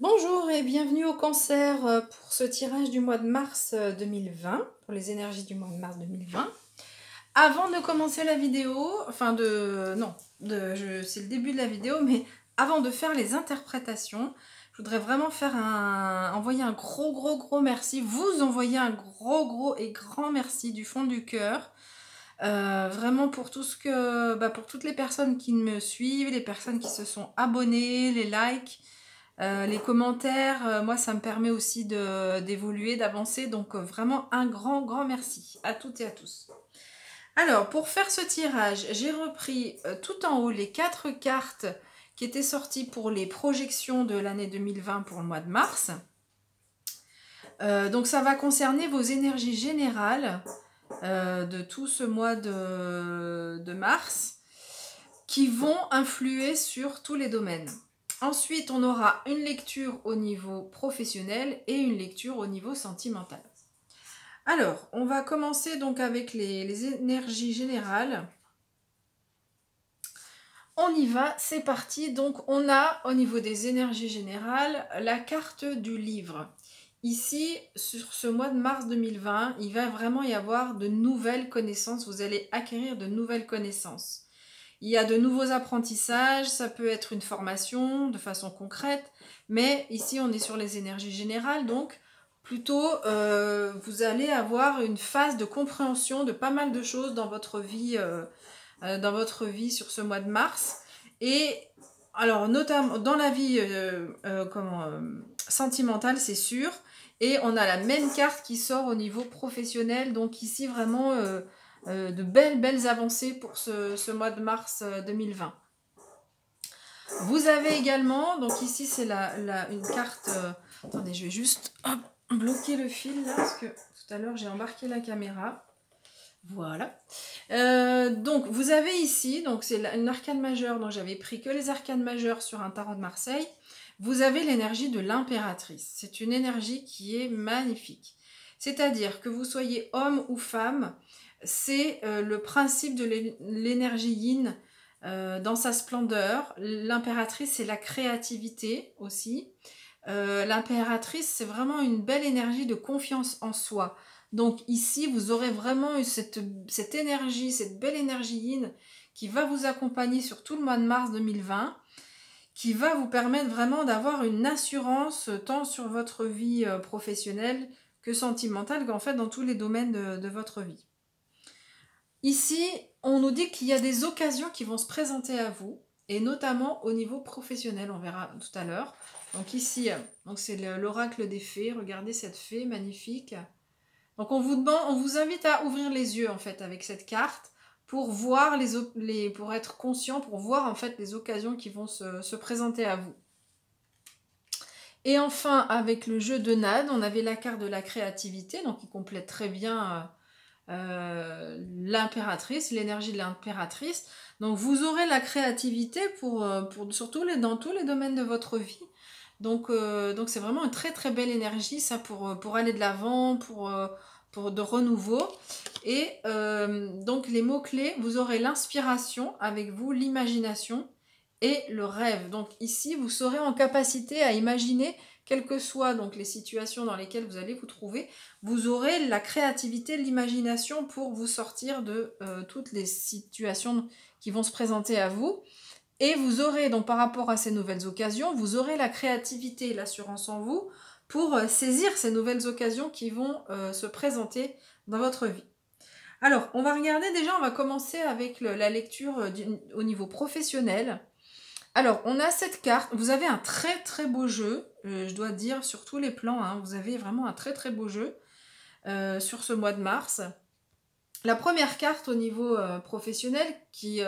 Bonjour et bienvenue au Cancer pour ce tirage du mois de mars 2020, pour les énergies du mois de mars 2020. Avant de commencer la vidéo, c'est le début de la vidéo, mais avant de faire les interprétations, je voudrais vraiment envoyer un gros merci, vous envoyer un gros et grand merci du fond du cœur. Vraiment pour pour toutes les personnes qui me suivent, les personnes qui se sont abonnées, les likes. Les commentaires, moi ça me permet aussi d'évoluer, d'avancer, donc vraiment un grand merci à toutes et à tous. Alors pour faire ce tirage, j'ai repris tout en haut les 4 cartes qui étaient sorties pour les projections de l'année 2020 pour le mois de mars. Donc ça va concerner vos énergies générales de tout ce mois de mars qui vont influer sur tous les domaines. Ensuite, on aura une lecture au niveau professionnel et une lecture au niveau sentimental. Alors, on va commencer donc avec les énergies générales. On y va, c'est parti. Donc, on a au niveau des énergies générales la carte du livre. Ici, sur ce mois de mars 2020, il va vraiment y avoir de nouvelles connaissances. Vous allez acquérir de nouvelles connaissances. Il y a de nouveaux apprentissages, ça peut être une formation de façon concrète, mais ici on est sur les énergies générales, donc plutôt vous allez avoir une phase de compréhension de pas mal de choses dans votre vie sur ce mois de mars. Et alors notamment dans la vie sentimentale, c'est sûr, et on a la même carte qui sort au niveau professionnel, donc ici vraiment de belles avancées pour ce mois de mars 2020. Vous avez également, donc ici c'est une carte, attendez je vais juste bloquer le fil là, parce que tout à l'heure j'ai embarqué la caméra. Voilà. Donc vous avez ici, donc c'est une arcane majeure, donc j'avais pris que les arcanes majeures sur un tarot de Marseille. Vous avez l'énergie de l'impératrice. C'est une énergie qui est magnifique. C'est-à-dire que vous soyez homme ou femme, c'est le principe de l'énergie yin dans sa splendeur. L'impératrice, c'est la créativité aussi. L'impératrice, c'est vraiment une belle énergie de confiance en soi. Donc ici, vous aurez vraiment eu cette énergie, cette belle énergie yin qui va vous accompagner sur tout le mois de mars 2020, qui va vous permettre vraiment d'avoir une assurance tant sur votre vie professionnelle que sentimentale, qu'en fait dans tous les domaines de votre vie. Ici, on nous dit qu'il y a des occasions qui vont se présenter à vous, et notamment au niveau professionnel, on verra tout à l'heure. Donc ici, c'est l'oracle des fées, regardez cette fée magnifique. Donc on vous invite à ouvrir les yeux en fait avec cette carte pour voir pour être conscient, pour voir en fait les occasions qui vont se présenter à vous. Et enfin avec le jeu de Nade, on avait la carte de la créativité, donc qui complète très bien l'impératrice, l'énergie de l'impératrice. Donc vous aurez la créativité surtout dans tous les domaines de votre vie. Donc c'est vraiment une très belle énergie ça pour aller de l'avant, pour de renouveau. Et donc les mots-clés, vous aurez l'inspiration avec vous, l'imagination et le rêve. Donc ici, vous serez en capacité à imaginer, quelles que soient donc les situations dans lesquelles vous allez vous trouver, vous aurez la créativité, l'imagination pour vous sortir de toutes les situations qui vont se présenter à vous. Et vous aurez donc par rapport à ces nouvelles occasions, vous aurez la créativité et l'assurance en vous pour saisir ces nouvelles occasions qui vont se présenter dans votre vie. Alors, on va regarder déjà, on va commencer avec la lecture au niveau professionnel. Alors, on a cette carte, vous avez un très beau jeu, je dois dire, sur tous les plans, hein, vous avez vraiment un très beau jeu sur ce mois de mars. La première carte au niveau professionnel, qui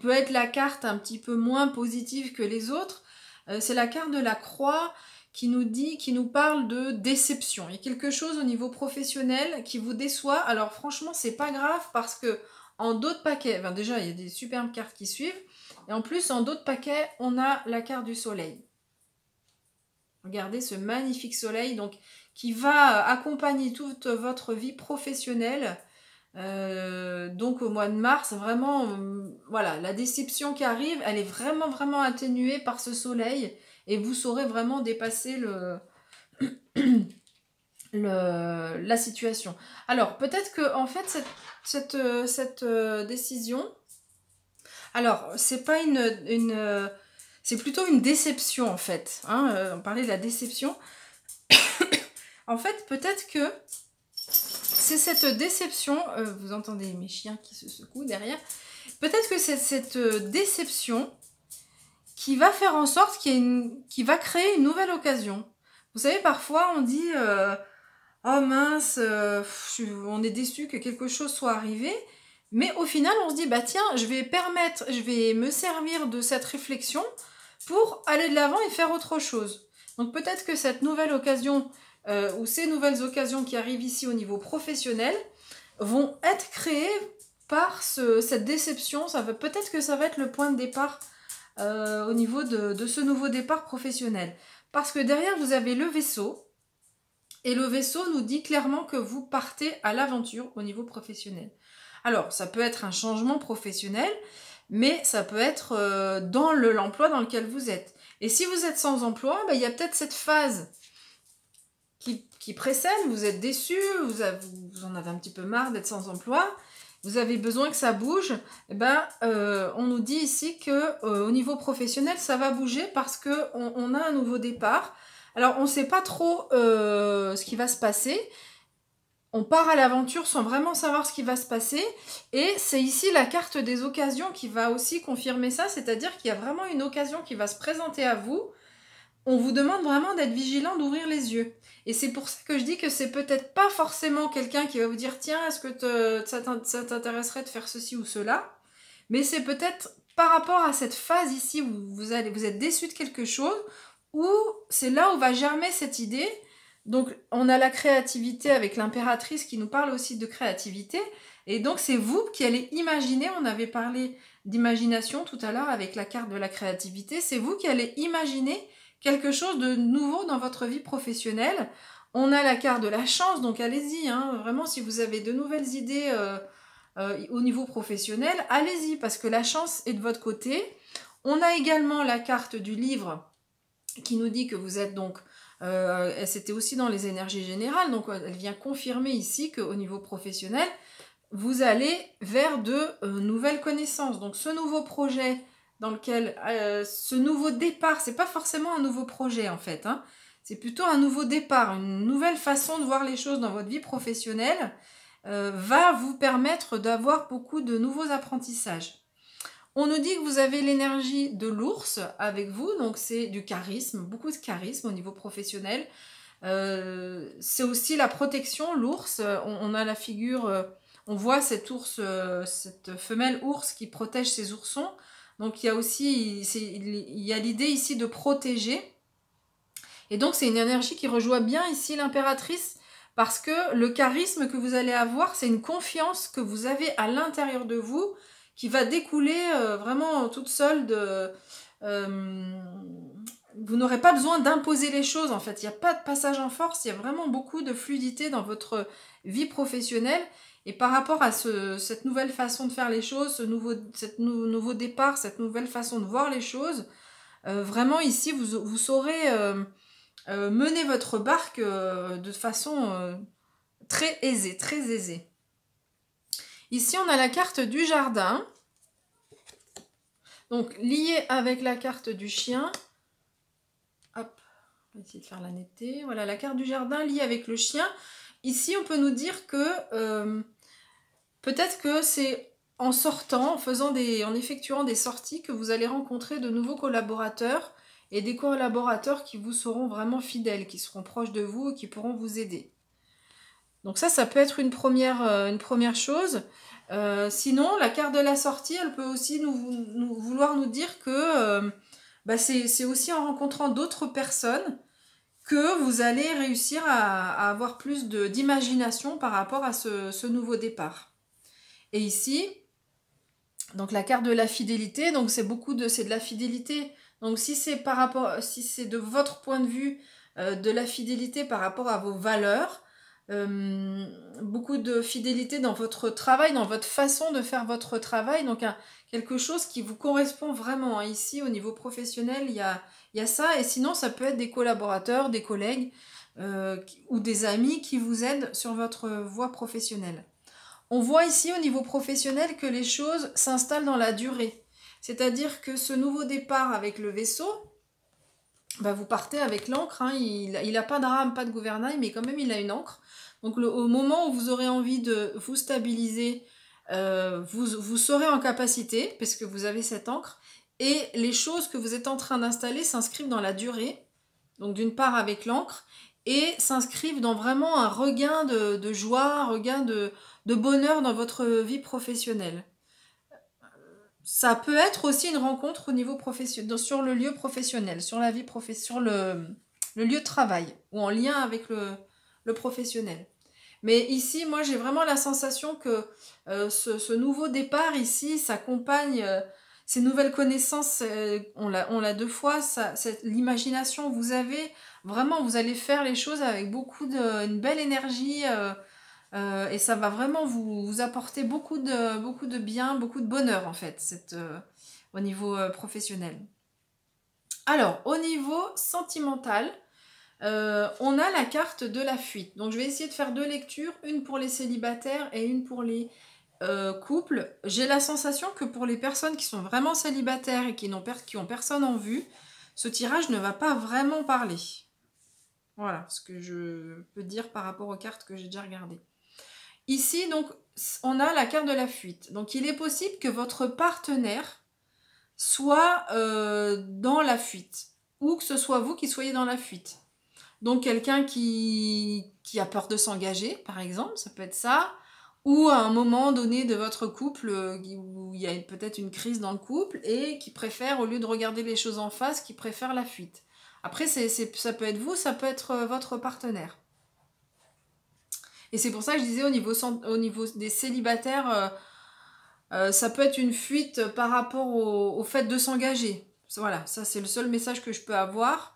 peut être la carte un petit peu moins positive que les autres, c'est la carte de la croix qui nous parle de déception. Il y a quelque chose au niveau professionnel qui vous déçoit. Alors franchement, c'est pas grave parce que en d'autres paquets, déjà il y a des superbes cartes qui suivent, et en plus en d'autres paquets, on a la carte du soleil. Regardez ce magnifique soleil donc qui va accompagner toute votre vie professionnelle. Donc au mois de mars, vraiment, voilà, la déception qui arrive, elle est vraiment, vraiment atténuée par ce soleil et vous saurez vraiment dépasser la situation. Alors, peut-être que, en fait, cette décision, alors, c'est pas c'est plutôt une déception, en fait. Hein, on parlait de la déception. En fait, peut-être que c'est cette déception, vous entendez mes chiens qui se secouent derrière, peut-être que c'est cette déception qui va faire en sorte qui va créer une nouvelle occasion. Vous savez, parfois on dit oh mince, on est déçu que quelque chose soit arrivé, mais au final on se dit bah tiens, je vais me servir de cette réflexion pour aller de l'avant et faire autre chose. Donc peut-être que cette nouvelle occasion ou ces nouvelles occasions qui arrivent ici au niveau professionnel vont être créées par cette déception. Peut-être que ça va être le point de départ au niveau de ce nouveau départ professionnel. Parce que derrière, vous avez le vaisseau. Et le vaisseau nous dit clairement que vous partez à l'aventure au niveau professionnel. Alors, ça peut être un changement professionnel, mais ça peut être dans l'emploi dans lequel vous êtes. Et si vous êtes sans emploi, il y a peut-être cette phase qui précède, vous êtes déçu, vous en avez un petit peu marre d'être sans emploi, vous avez besoin que ça bouge, on nous dit ici que au niveau professionnel, ça va bouger parce qu'on a un nouveau départ. Alors, on ne sait pas trop ce qui va se passer. On part à l'aventure sans vraiment savoir ce qui va se passer. Et c'est ici la carte des occasions qui va aussi confirmer ça, c'est-à-dire qu'il y a vraiment une occasion qui va se présenter à vous. On vous demande vraiment d'être vigilant, d'ouvrir les yeux. Et c'est pour ça que je dis que c'est peut-être pas forcément quelqu'un qui va vous dire tiens, est-ce que ça t'intéresserait de faire ceci ou cela, mais c'est peut-être par rapport à cette phase ici où vous êtes déçu de quelque chose, où c'est là où va germer cette idée. Donc on a la créativité avec l'impératrice qui nous parle aussi de créativité, et donc c'est vous qui allez imaginer, on avait parlé d'imagination tout à l'heure avec la carte de la créativité, c'est vous qui allez imaginer quelque chose de nouveau dans votre vie professionnelle. On a la carte de la chance, donc allez-y, hein, vraiment si vous avez de nouvelles idées au niveau professionnel, allez-y, parce que la chance est de votre côté. On a également la carte du livre qui nous dit que vous êtes donc, c'était aussi dans les énergies générales, donc elle vient confirmer ici qu'au niveau professionnel, vous allez vers de nouvelles connaissances. Donc ce nouveau projet dans lequel, ce nouveau départ, c'est pas forcément un nouveau projet en fait, hein, c'est plutôt un nouveau départ, une nouvelle façon de voir les choses dans votre vie professionnelle va vous permettre d'avoir beaucoup de nouveaux apprentissages. On nous dit que vous avez l'énergie de l'ours avec vous, donc c'est du charisme, beaucoup de charisme au niveau professionnel. C'est aussi la protection, l'ours. On a la figure, on voit cet ours, cette femelle ours qui protège ses oursons. Donc il y a aussi, il y a l'idée ici de protéger. Et donc c'est une énergie qui rejoint bien ici l'impératrice, parce que le charisme que vous allez avoir, c'est une confiance que vous avez à l'intérieur de vous, qui va découler vraiment toute seule de... vous n'aurez pas besoin d'imposer les choses en fait, il n'y a pas de passage en force, il y a vraiment beaucoup de fluidité dans votre vie professionnelle. Et par rapport à cette nouvelle façon de faire les choses, ce nouveau départ, cette nouvelle façon de voir les choses, vraiment ici vous saurez mener votre barque de façon très aisée, très aisée. Ici, on a la carte du jardin. Donc, liée avec la carte du chien. Hop, on va essayer de faire la netteté. Voilà, la carte du jardin liée avec le chien. Ici, on peut nous dire que peut-être que c'est en sortant, en effectuant des sorties, que vous allez rencontrer de nouveaux collaborateurs et des collaborateurs qui vous seront vraiment fidèles, qui seront proches de vous et qui pourront vous aider. Donc ça peut être une première chose. Sinon, la carte de la sortie, elle peut aussi vouloir nous dire que c'est aussi en rencontrant d'autres personnes que vous allez réussir à avoir plus d'imagination par rapport à ce nouveau départ. Et ici, donc la carte de la fidélité, donc c'est de la fidélité. Donc si c'est de votre point de vue de la fidélité par rapport à vos valeurs, beaucoup de fidélité dans votre travail, dans votre façon de faire votre travail. Donc quelque chose qui vous correspond vraiment, hein. Ici, au niveau professionnel, il y a ça. Et sinon, ça peut être des collaborateurs, des collègues ou des amis qui vous aident sur votre voie professionnelle. On voit ici au niveau professionnel que les choses s'installent dans la durée. C'est-à-dire que ce nouveau départ avec le vaisseau, bah vous partez avec l'encre, hein. Il n'a pas de rame, pas de gouvernail, mais quand même il a une encre. Donc au moment où vous aurez envie de vous stabiliser, vous serez en capacité, parce que vous avez cette encre, et les choses que vous êtes en train d'installer s'inscrivent dans la durée, donc d'une part avec l'encre, et s'inscrivent dans vraiment un regain de joie, un regain de bonheur dans votre vie professionnelle. Ça peut être aussi une rencontre au niveau professionnel, sur le lieu professionnel, sur la vie sur le lieu de travail, ou en lien avec le professionnel. Mais ici, moi, j'ai vraiment la sensation que ce nouveau départ ici s'accompagne, ces nouvelles connaissances, on l'a deux fois, l'imagination, vous avez, vraiment, vous allez faire les choses avec une belle énergie, et ça va vraiment vous apporter beaucoup de bien, beaucoup de bonheur en fait, au niveau professionnel. Alors, au niveau sentimental, on a la carte de la fuite. Donc, je vais essayer de faire deux lectures, une pour les célibataires et une pour les couples. J'ai la sensation que pour les personnes qui sont vraiment célibataires et qui ont personne en vue, ce tirage ne va pas vraiment parler. Voilà ce que je peux dire par rapport aux cartes que j'ai déjà regardées. Ici, donc, on a la carte de la fuite. Donc, il est possible que votre partenaire soit dans la fuite, ou que ce soit vous qui soyez dans la fuite. Donc, quelqu'un qui a peur de s'engager, par exemple, ça peut être ça, ou à un moment donné de votre couple, où il y a peut-être une crise dans le couple, et qui préfère, au lieu de regarder les choses en face, qui préfère la fuite. Après, ça peut être vous, ça peut être votre partenaire. Et c'est pour ça que je disais au niveau des célibataires, ça peut être une fuite par rapport au fait de s'engager. Voilà, ça c'est le seul message que je peux avoir.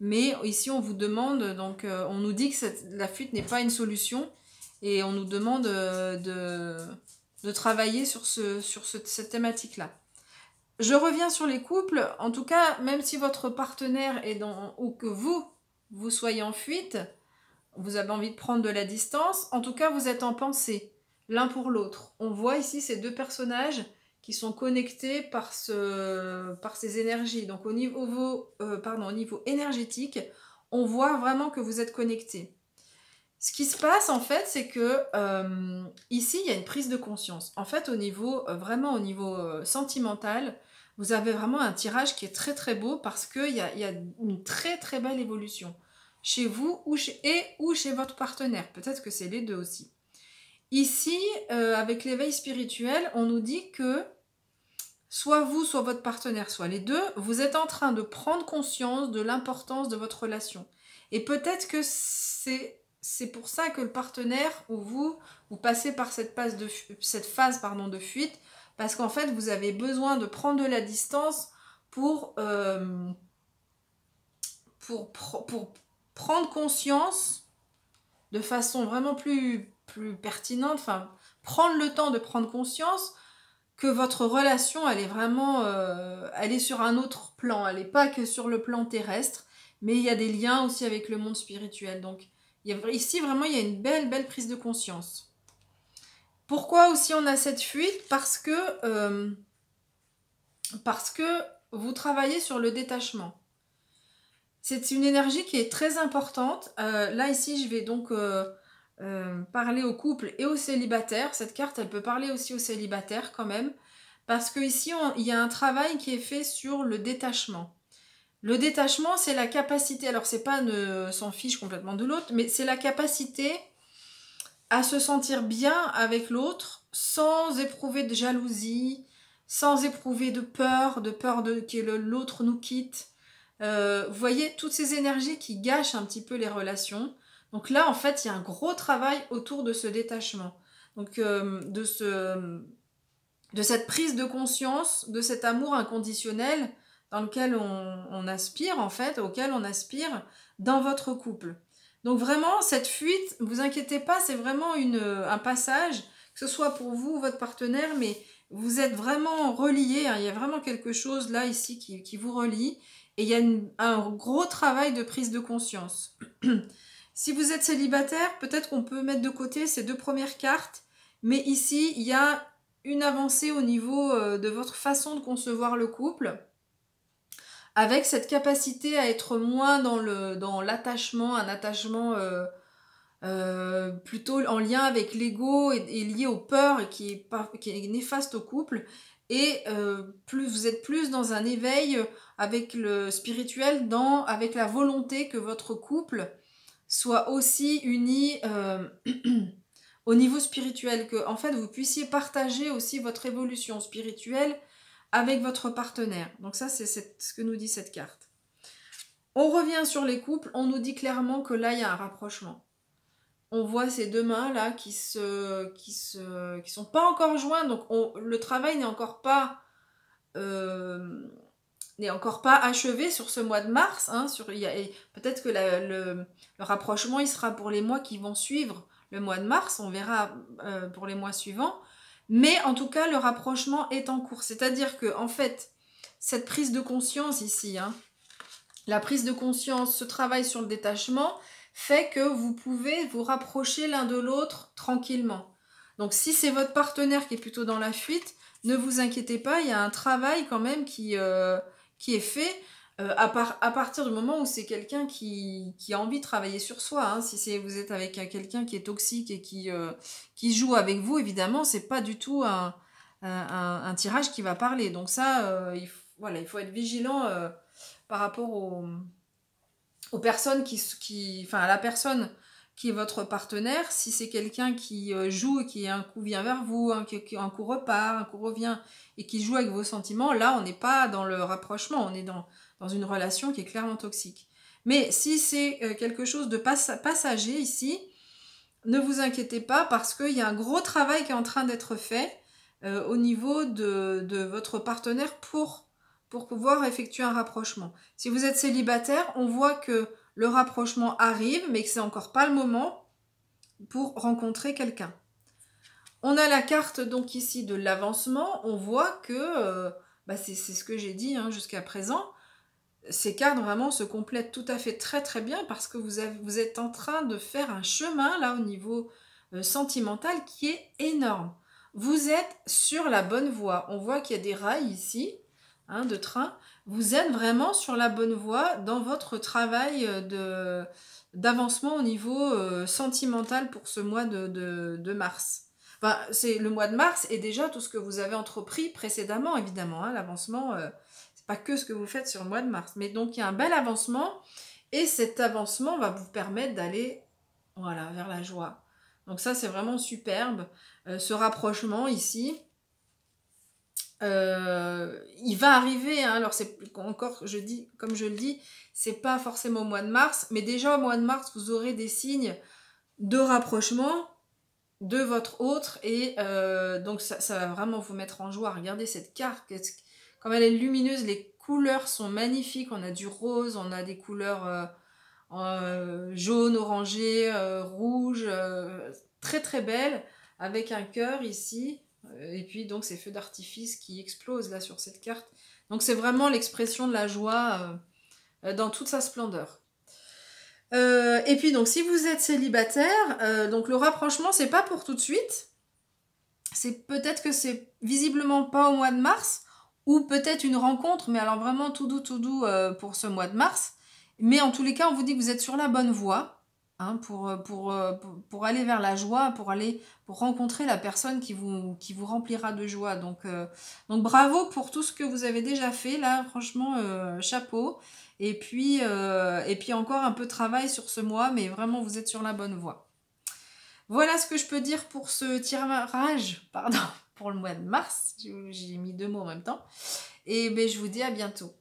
Mais ici on vous demande, donc on nous dit que la fuite n'est pas une solution et on nous demande de travailler sur cette thématique-là. Je reviens sur les couples. En tout cas, même si votre partenaire est ou que vous soyez en fuite, vous avez envie de prendre de la distance, en tout cas vous êtes en pensée, l'un pour l'autre. On voit ici ces deux personnages qui sont connectés par ces énergies. Donc au niveau énergétique, on voit vraiment que vous êtes connectés. Ce qui se passe en fait, c'est que ici il y a une prise de conscience. En fait, vraiment au niveau sentimental, vous avez vraiment un tirage qui est très très beau parce qu'il y a une très très belle évolution chez vous ou chez votre partenaire. Peut-être que c'est les deux aussi. Ici, avec l'éveil spirituel, on nous dit que soit vous, soit votre partenaire, soit les deux, vous êtes en train de prendre conscience de l'importance de votre relation. Et peut-être que c'est pour ça que le partenaire ou vous passez par cette phase de fuite, parce qu'en fait, vous avez besoin de prendre de la distance pour prendre conscience de façon vraiment plus pertinente, enfin, prendre le temps de prendre conscience que votre relation, elle est vraiment, elle est sur un autre plan, elle n'est pas que sur le plan terrestre, mais il y a des liens aussi avec le monde spirituel. Donc, ici, vraiment, il y a une belle, belle prise de conscience. Pourquoi aussi on a cette fuite ? Parce que vous travaillez sur le détachement. C'est une énergie qui est très importante. Là, ici, je vais donc parler aux couples et aux célibataires. Cette carte, elle peut parler aussi aux célibataires quand même. Parce qu'ici, il y a un travail qui est fait sur le détachement. Le détachement, c'est la capacité, alors c'est pas ne s'en fiche complètement de l'autre, mais c'est la capacité à se sentir bien avec l'autre sans éprouver de jalousie, sans éprouver de peur que l'autre nous quitte. Vous voyez, toutes ces énergies qui gâchent un petit peu les relations. Donc là, en fait, il y a un gros travail autour de ce détachement. Donc, de cette prise de conscience, de cet amour inconditionnel dans lequel on aspire, en fait, auquel on aspire dans votre couple. Donc vraiment, cette fuite, ne vous inquiétez pas, c'est vraiment un passage, que ce soit pour vous ou votre partenaire, mais vous êtes vraiment reliés, hein, il y a vraiment quelque chose là, ici, qui vous relie, et il y a un gros travail de prise de conscience. Si vous êtes célibataire, peut-être qu'on peut mettre de côté ces 2 premières cartes, mais ici, il y a une avancée au niveau de votre façon de concevoir le couple, avec cette capacité à être moins dans l'attachement, un attachement plutôt en lien avec l'ego et lié aux peurs et qui est néfaste au couple. Et plus vous êtes plus dans un éveil avec le spirituel, avec la volonté que votre couple soit aussi uni au niveau spirituel, que en fait vous puissiez partager aussi votre évolution spirituelle avec votre partenaire. Donc ça, c'est ce que nous dit cette carte. On revient sur les couples, on nous dit clairement que là, il y a un rapprochement. On voit ces 2 mains là qui sont pas encore jointes, donc le travail n'est encore pas achevé sur ce mois de mars. Hein, peut-être que le rapprochement il sera pour les mois qui vont suivre le mois de mars, on verra pour les mois suivants. Mais en tout cas, le rapprochement est en cours. C'est-à-dire que, en fait, cette prise de conscience ici, hein, la prise de conscience, ce travail sur le détachement, fait que vous pouvez vous rapprocher l'un de l'autre tranquillement. Donc, si c'est votre partenaire qui est plutôt dans la fuite, ne vous inquiétez pas, il y a un travail quand même qui est fait à partir du moment où c'est quelqu'un qui a envie de travailler sur soi. Hein. Si vous êtes avec quelqu'un qui est toxique et qui joue avec vous, évidemment, c'est pas du tout un tirage qui va parler. Donc ça, il faut être vigilant par rapport aux personnes enfin à la personne qui est votre partenaire. Si c'est quelqu'un qui joue et qui un coup vient vers vous, qui un coup repart, un coup revient et qui joue avec vos sentiments, là on n'est pas dans le rapprochement, on est dans une relation qui est clairement toxique. Mais si c'est quelque chose de passager ici, ne vous inquiétez pas parce qu'il y a un gros travail qui est en train d'être fait au niveau de votre partenaire pour pouvoir effectuer un rapprochement. Si vous êtes célibataire, on voit que le rapprochement arrive, mais que c'est encore pas le moment pour rencontrer quelqu'un. On a la carte donc ici de l'avancement. On voit que, c'est ce que j'ai dit jusqu'à présent, ces cartes vraiment se complètent tout à fait très très bien parce que vous êtes en train de faire un chemin là au niveau sentimental qui est énorme. Vous êtes sur la bonne voie. On voit qu'il y a des rails ici, de train. Vous êtes vraiment sur la bonne voie dans votre travail d'avancement au niveau sentimental pour ce mois de mars. Enfin, le mois de mars et déjà tout ce que vous avez entrepris précédemment, évidemment. L'avancement, c'est pas que ce que vous faites sur le mois de mars. Mais donc, il y a un bel avancement et cet avancement va vous permettre d'aller vers la joie. Donc ça, c'est vraiment superbe. Ce rapprochement ici, il va arriver, alors c'est encore, comme je le dis, c'est pas forcément au mois de mars, mais déjà au mois de mars, vous aurez des signes de rapprochement de votre autre, et donc ça va vraiment vous mettre en joie. Regardez cette carte, comme elle est lumineuse, les couleurs sont magnifiques, on a du rose, on a des couleurs jaune, orangé, rouge, très très belles, avec un cœur ici. Et puis donc ces feux d'artifice qui explosent là sur cette carte. Donc c'est vraiment l'expression de la joie dans toute sa splendeur. Et puis donc si vous êtes célibataire, donc le rapprochement c'est pas pour tout de suite. C'est peut-être que c'est visiblement pas au mois de mars, ou peut-être une rencontre, mais alors vraiment tout doux pour ce mois de mars. Mais en tous les cas, on vous dit que vous êtes sur la bonne voie. Pour aller vers la joie, pour rencontrer la personne qui vous remplira de joie. Donc bravo pour tout ce que vous avez déjà fait, là, franchement, chapeau. Et puis encore un peu de travail sur ce mois, mais vraiment, vous êtes sur la bonne voie. Voilà ce que je peux dire pour ce tirage, pour le mois de mars. J'ai mis 2 mots en même temps. Et je vous dis à bientôt.